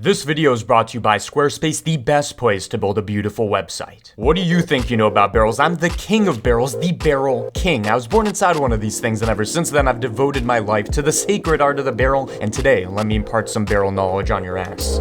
This video is brought to you by Squarespace, the best place to build a beautiful website. What do you think you know about barrels? I'm the king of barrels, the barrel king. I was born inside one of these things, and ever since then I've devoted my life to the sacred art of the barrel, and today, let me impart some barrel knowledge on your ass.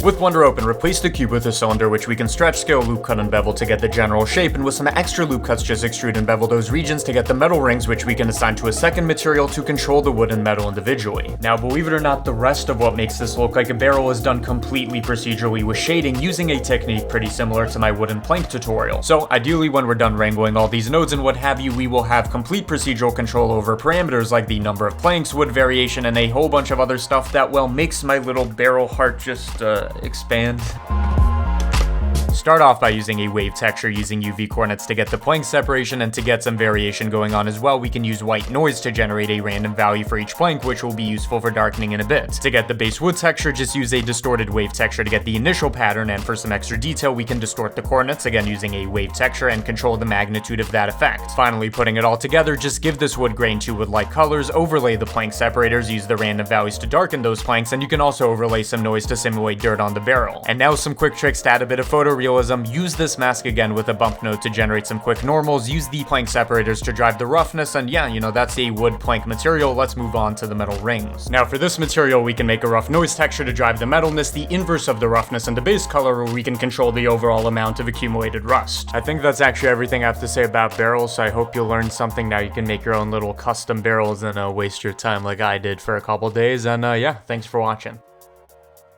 With Blender open, replace the cube with a cylinder, which we can stretch, scale, loop cut, and bevel to get the general shape, and with some extra loop cuts, just extrude and bevel those regions to get the metal rings, which we can assign to a second material to control the wood and metal individually. Now, believe it or not, the rest of what makes this look like a barrel is done completely procedurally with shading, using a technique pretty similar to my wooden plank tutorial. So, ideally, when we're done wrangling all these nodes and what have you, we will have complete procedural control over parameters like the number of planks, wood variation, and a whole bunch of other stuff that, well, makes my little barrel heart just, expand. Start off by using a wave texture using UV coordinates to get the plank separation, and to get some variation going on as well, we can use white noise to generate a random value for each plank, which will be useful for darkening in a bit. To get the base wood texture, just use a distorted wave texture to get the initial pattern, and for some extra detail, we can distort the coordinates, again using a wave texture, and control the magnitude of that effect. Finally, putting it all together, just give this wood grain two wood-like colors, overlay the plank separators, use the random values to darken those planks, and you can also overlay some noise to simulate dirt on the barrel. And now some quick tricks to add a bit of photorealism. Use this mask again with a bump node to generate some quick normals, use the plank separators to drive the roughness, and yeah, that's a wood plank material. Let's move on to the metal rings. Now for this material, we can make a rough noise texture to drive the metalness, the inverse of the roughness, and the base color, where we can control the overall amount of accumulated rust. I think that's actually everything I have to say about barrels, so I hope you learned something. Now you can make your own little custom barrels and waste your time like I did for a couple days, and yeah, thanks for watching.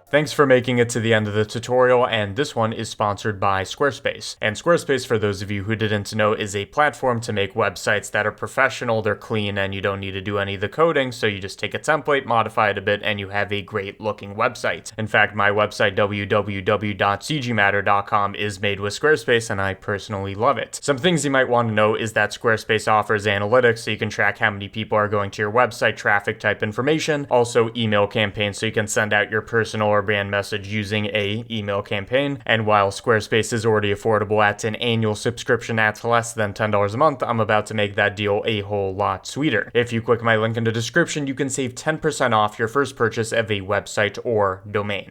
Thanks for making it to the end of the tutorial, and this one is sponsored by Squarespace. And Squarespace, for those of you who didn't know, is a platform to make websites that are professional, they're clean, and you don't need to do any of the coding, so you just take a template, modify it a bit, and you have a great looking website. In fact, my website, www.cgmatter.com, is made with Squarespace, and I personally love it. Some things you might want to know is that Squarespace offers analytics, so you can track how many people are going to your website, traffic type information, also email campaigns, so you can send out your personal or brand message using a email campaign. And while Squarespace is already affordable at an annual subscription at less than $10 a month, I'm about to make that deal a whole lot sweeter. If you click my link in the description, you can save 10% off your first purchase of a website or domain.